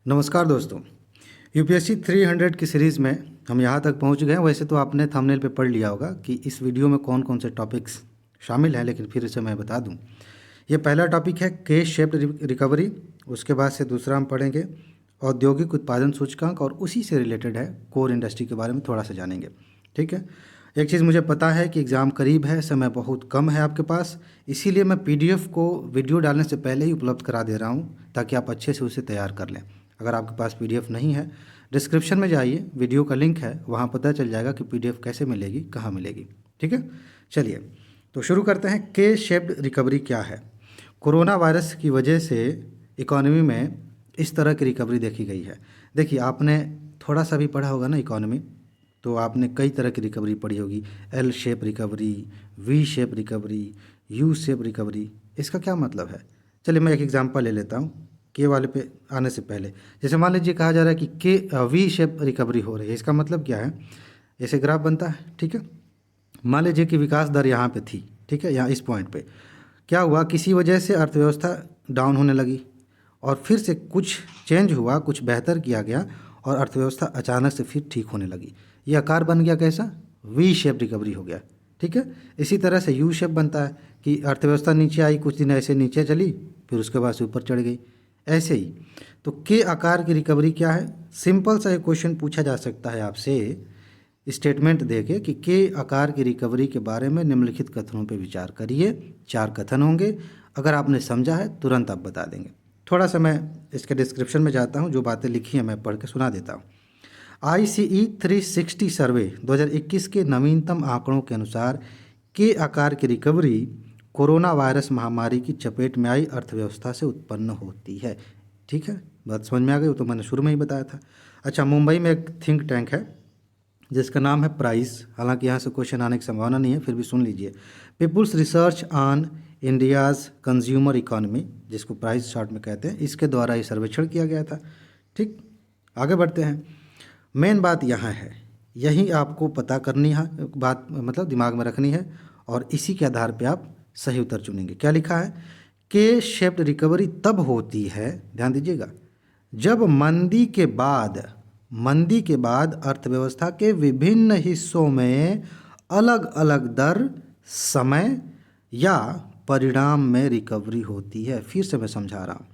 नमस्कार दोस्तों। यूपीएससी 300 की सीरीज़ में हम यहाँ तक पहुँच गए हैं। वैसे तो आपने थंबनेल पे पढ़ लिया होगा कि इस वीडियो में कौन कौन से टॉपिक्स शामिल हैं, लेकिन फिर इसे मैं बता दूं। ये पहला टॉपिक है केस शेप्ड रिकवरी। उसके बाद से दूसरा हम पढ़ेंगे औद्योगिक उत्पादन सूचकांक, और उसी से रिलेटेड है कोर इंडस्ट्री के बारे में थोड़ा सा जानेंगे। ठीक है। एक चीज़ मुझे पता है कि एग्ज़ाम करीब है, समय बहुत कम है आपके पास, इसीलिए मैं पीडीएफ को वीडियो डालने से पहले ही उपलब्ध करा दे रहा हूँ ताकि आप अच्छे से उसे तैयार कर लें। अगर आपके पास पीडीएफ नहीं है, डिस्क्रिप्शन में जाइए, वीडियो का लिंक है, वहाँ पता चल जाएगा कि पीडीएफ कैसे मिलेगी, कहाँ मिलेगी। ठीक है, चलिए तो शुरू करते हैं। के शेप्ड रिकवरी क्या है? कोरोना वायरस की वजह से इकॉनमी में इस तरह की रिकवरी देखी गई है। देखिए, आपने थोड़ा सा भी पढ़ा होगा ना इकॉनमी, तो आपने कई तरह की रिकवरी पढ़ी होगी। L shape recovery, V shape recovery, U shape recovery. इसका क्या मतलब है? चलिए मैं एक एग्जांपल ले लेता हूँ के वाले पे आने से पहले। जैसे मान लीजिए कहा जा रहा है कि के वी शेप रिकवरी हो रही है। इसका मतलब क्या है? ऐसे ग्राफ बनता है, ठीक है। मान लीजिए कि विकास दर यहाँ पे थी, ठीक है, यहाँ इस पॉइंट पे क्या हुआ, किसी वजह से अर्थव्यवस्था डाउन होने लगी और फिर से कुछ चेंज हुआ, कुछ बेहतर किया गया और अर्थव्यवस्था अचानक से फिर ठीक होने लगी। ये आकार बन गया कैसा? वी शेप रिकवरी हो गया। ठीक है। इसी तरह से यू शेप बनता है कि अर्थव्यवस्था नीचे आई, कुछ दिन ऐसे नीचे चली, फिर उसके बाद से ऊपर चढ़ गई, ऐसे ही। तो के आकार की रिकवरी क्या है? सिंपल सा एक क्वेश्चन पूछा जा सकता है आपसे स्टेटमेंट देके कि के आकार की रिकवरी के बारे में निम्नलिखित कथनों पर विचार करिए। 4 कथन होंगे। अगर आपने समझा है तुरंत आप बता देंगे। थोड़ा सा मैं इसके डिस्क्रिप्शन में जाता हूँ, जो बातें लिखी हैं मैं पढ़ के सुना देता हूँ। ICE 360 सर्वे 2021 के नवीनतम आंकड़ों के अनुसार के आकार की रिकवरी कोरोना वायरस महामारी की चपेट में आई अर्थव्यवस्था से उत्पन्न होती है। ठीक है, बात समझ में आ गई? वो तो मैंने शुरू में ही बताया था। अच्छा, मुंबई में एक थिंक टैंक है जिसका नाम है प्राइस। हालांकि यहाँ से क्वेश्चन आने की संभावना नहीं है, फिर भी सुन लीजिए। People's research on India's consumer economy, जिसको प्राइस शॉर्ट में कहते हैं, इसके द्वारा ये सर्वेक्षण किया गया था। ठीक, आगे बढ़ते हैं। मेन बात यहाँ है, यही आपको पता करनी है, बात मतलब दिमाग में रखनी है, और इसी के आधार पे आप सही उत्तर चुनेंगे। क्या लिखा है? के शेप्ड रिकवरी तब होती है, ध्यान दीजिएगा, जब मंदी के बाद अर्थव्यवस्था के विभिन्न हिस्सों में अलग अलग दर, समय या परिणाम में रिकवरी होती है। फिर से मैं समझा रहा हूँ,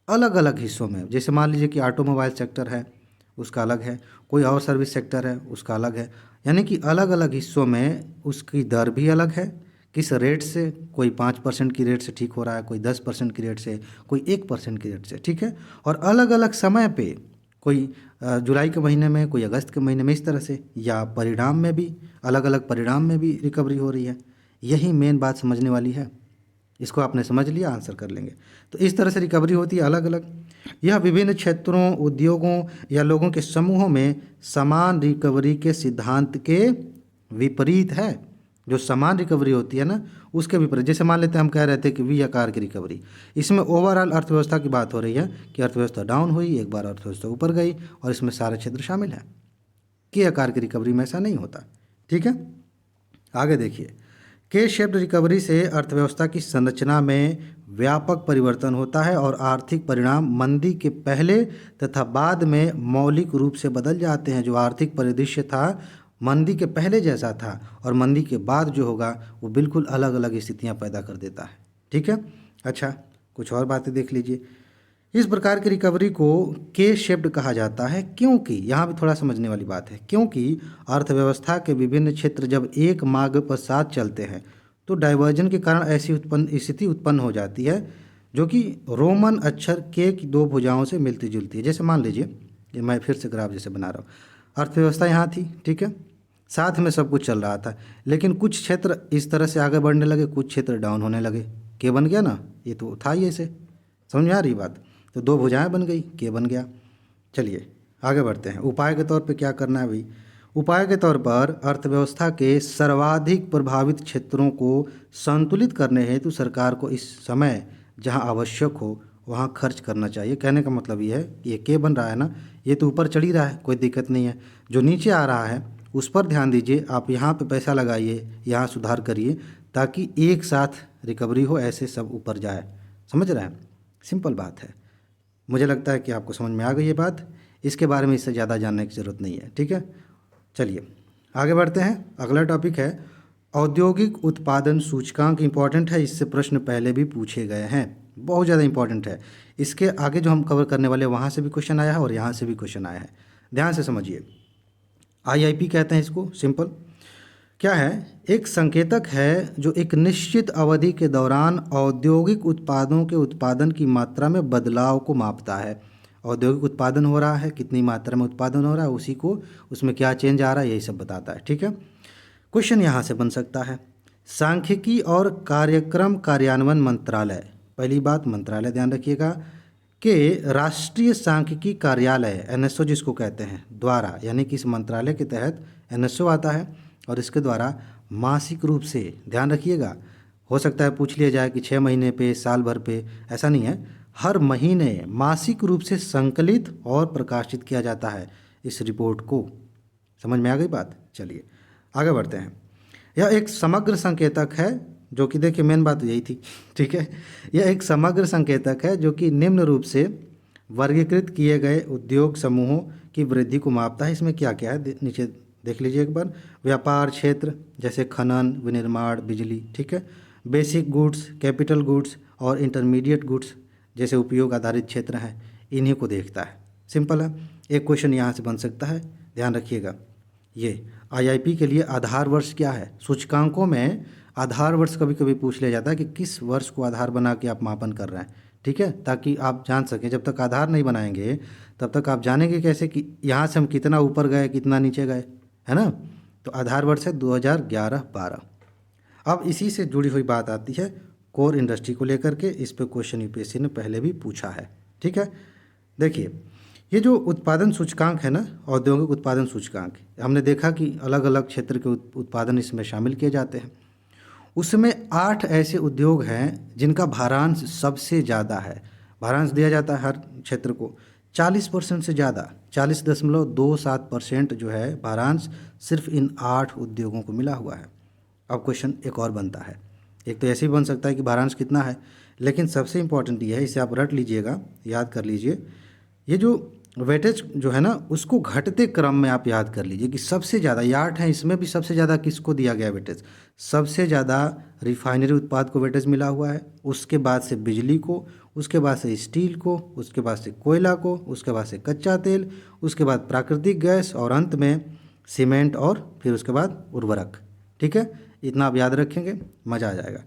अलग अलग हिस्सों में। जैसे मान लीजिए कि ऑटोमोबाइल सेक्टर है, उसका अलग है, कोई और सर्विस सेक्टर है, उसका अलग है। यानी कि अलग अलग हिस्सों में उसकी दर भी अलग है, किस रेट से। कोई 5% की रेट से ठीक हो रहा है, कोई 10% की रेट से, कोई 1% की रेट से। ठीक है। और अलग अलग समय पे, कोई जुलाई के महीने में, कोई अगस्त के महीने में, इस तरह से। या परिणाम में भी, अलग अलग परिणाम में भी रिकवरी हो रही है। यही मेन बात समझने वाली है। इसको आपने समझ लिया, आंसर कर लेंगे। तो इस तरह से रिकवरी होती है अलग अलग। यह विभिन्न क्षेत्रों, उद्योगों या लोगों के समूहों में समान रिकवरी के सिद्धांत के विपरीत है। जो समान रिकवरी होती है ना, उसके विपरीत। जैसे मान लेते हैं, हम कह रहे थे कि वी आकार की रिकवरी, इसमें ओवरऑल अर्थव्यवस्था की बात हो रही है कि अर्थव्यवस्था डाउन हुई, एक बार अर्थव्यवस्था ऊपर गई, और इसमें सारे क्षेत्र शामिल हैं। के आकार की रिकवरी में ऐसा नहीं होता। ठीक है, आगे देखिए। के शेप्ड रिकवरी से अर्थव्यवस्था की संरचना में व्यापक परिवर्तन होता है और आर्थिक परिणाम मंदी के पहले तथा बाद में मौलिक रूप से बदल जाते हैं। जो आर्थिक परिदृश्य था मंदी के पहले जैसा था, और मंदी के बाद जो होगा वो बिल्कुल अलग अलग स्थितियां पैदा कर देता है। ठीक है। अच्छा, कुछ और बातें देख लीजिए। इस प्रकार की रिकवरी को के शेप्ड कहा जाता है क्योंकि, यहाँ भी थोड़ा समझने वाली बात है, क्योंकि अर्थव्यवस्था के विभिन्न क्षेत्र जब एक मार्ग पर साथ चलते हैं तो डाइवर्जन के कारण ऐसी स्थिति उत्पन्न हो जाती है जो कि रोमन अक्षर के की 2 भुजाओं से मिलती जुलती है। जैसे मान लीजिए, ये मैं फिर से ग्राफ जैसे बना रहा हूँ, अर्थव्यवस्था यहाँ थी, ठीक है, साथ में सब कुछ चल रहा था, लेकिन कुछ क्षेत्र इस तरह से आगे बढ़ने लगे, कुछ क्षेत्र डाउन होने लगे। के बन गया ना, ये तो था ही ऐसे। समझ में आ रही बात? तो 2 भुजाएं बन गई, के बन गया। चलिए आगे बढ़ते हैं। उपाय के तौर पे क्या करना है भाई? उपाय के तौर पर अर्थव्यवस्था के सर्वाधिक प्रभावित क्षेत्रों को संतुलित करने हेतु सरकार को इस समय जहां आवश्यक हो वहां खर्च करना चाहिए। कहने का मतलब ये है कि ये के बन रहा है ना, ये तो ऊपर चढ़ ही रहा है, कोई दिक्कत नहीं है। जो नीचे आ रहा है उस पर ध्यान दीजिए। आप यहाँ पे पैसा लगाइए, यहाँ सुधार करिए, ताकि एक साथ रिकवरी हो, ऐसे सब ऊपर जाए। समझ रहे हैं? सिंपल बात है। मुझे लगता है कि आपको समझ में आ गई ये बात, इसके बारे में इससे ज़्यादा जानने की ज़रूरत नहीं है। ठीक है, चलिए आगे बढ़ते हैं। अगला टॉपिक है औद्योगिक उत्पादन सूचकांक। इंपॉर्टेंट है, इससे प्रश्न पहले भी पूछे गए हैं, बहुत ज़्यादा इंपॉर्टेंट है। इसके आगे जो हम कवर करने वाले वहाँ से भी क्वेश्चन आया है और यहाँ से भी क्वेश्चन आया है, ध्यान से समझिए। आईआईपी कहते हैं इसको, सिंपल क्या है, एक संकेतक है जो एक निश्चित अवधि के दौरान औद्योगिक उत्पादों के उत्पादन की मात्रा में बदलाव को मापता है। औद्योगिक उत्पादन हो रहा है, कितनी मात्रा में उत्पादन हो रहा है, उसी को उसमें क्या चेंज आ रहा है, यही सब बताता है। ठीक है, क्वेश्चन यहाँ से बन सकता है, सांख्यिकी और कार्यक्रम कार्यान्वयन मंत्रालय, पहली बात मंत्रालय ध्यान रखिएगा, के राष्ट्रीय सांख्यिकी कार्यालय एनएसओ जिसको कहते हैं द्वारा, यानी कि इस मंत्रालय के तहत एनएसओ आता है और इसके द्वारा मासिक रूप से, ध्यान रखिएगा, हो सकता है पूछ लिया जाए कि 6 महीने पे, साल भर पे, ऐसा नहीं है, हर महीने मासिक रूप से संकलित और प्रकाशित किया जाता है इस रिपोर्ट को। समझ में आ गई बात, चलिए आगे बढ़ते हैं। यह एक समग्र संकेतक है जो कि, देखिए मेन बात तो यही थी। ठीक है, यह एक समग्र संकेतक है जो कि निम्न रूप से वर्गीकृत किए गए उद्योग समूहों की वृद्धि को मापता है। इसमें क्या क्या है नीचे देख लीजिए एक बार। व्यापार क्षेत्र जैसे खनन, विनिर्माण, बिजली, ठीक है, बेसिक गुड्स, कैपिटल गुड्स और इंटरमीडिएट गुड्स जैसे उपयोग आधारित क्षेत्र हैं, इन्हीं को देखता है। सिंपल है, एक क्वेश्चन यहाँ से बन सकता है, ध्यान रखिएगा। ये आईआईपी के लिए आधार वर्ष क्या है, सूचकांकों में आधार वर्ष कभी कभी पूछ लिया जाता है कि किस वर्ष को आधार बना के आप मापन कर रहे हैं। ठीक है, ताकि आप जान सकें। जब तक आधार नहीं बनाएंगे तब तक आप जानेंगे कैसे कि यहाँ से हम कितना ऊपर गए, कितना नीचे गए, है ना। तो आधार वर्ष है 2011-12। अब इसी से जुड़ी हुई बात आती है कोर इंडस्ट्री को लेकर के, इस पे क्वेश्चन यूपीएससी ने पहले भी पूछा है। ठीक है, देखिए ये जो उत्पादन सूचकांक है ना, औद्योगिक उत्पादन सूचकांक, हमने देखा कि अलग अलग क्षेत्र के उत्पादन इसमें शामिल किए जाते हैं। उसमें 8 ऐसे उद्योग हैं जिनका भारांश सबसे ज़्यादा है। भारांश दिया जाता है हर क्षेत्र को 40% से ज़्यादा, 40.27% जो है भारांश सिर्फ इन 8 उद्योगों को मिला हुआ है। अब क्वेश्चन एक और बनता है, एक तो ऐसे ही बन सकता है कि भारांश कितना है, लेकिन सबसे इम्पोर्टेंट ये है, इसे आप रट लीजिएगा, याद कर लीजिए। ये जो वेटेज जो है ना, उसको घटते क्रम में आप याद कर लीजिए कि सबसे ज़्यादा, ये 8 है, इसमें भी सबसे ज़्यादा किसको दिया गया वेटेज, सबसे ज़्यादा रिफाइनरी उत्पाद को वेटेज मिला हुआ है, उसके बाद से बिजली को, उसके बाद से स्टील को, उसके बाद से कोयला को, उसके बाद से कच्चा तेल, उसके बाद प्राकृतिक गैस और अंत में सीमेंट और फिर उसके बाद उर्वरक। ठीक है, इतना आप याद रखेंगे, मज़ा आ जाएगा।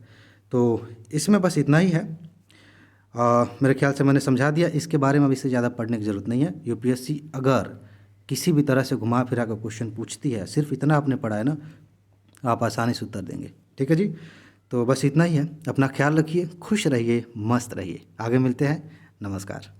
तो इसमें बस इतना ही है। मेरे ख्याल से मैंने समझा दिया, इसके बारे में अब इससे ज़्यादा पढ़ने की ज़रूरत नहीं है। यूपीएससी अगर किसी भी तरह से घुमा फिरा कर क्वेश्चन पूछती है, सिर्फ इतना आपने पढ़ा है ना, आप आसानी से उत्तर देंगे। ठीक है जी, तो बस इतना ही है। अपना ख्याल रखिए, खुश रहिए, मस्त रहिए। आगे मिलते हैं, नमस्कार।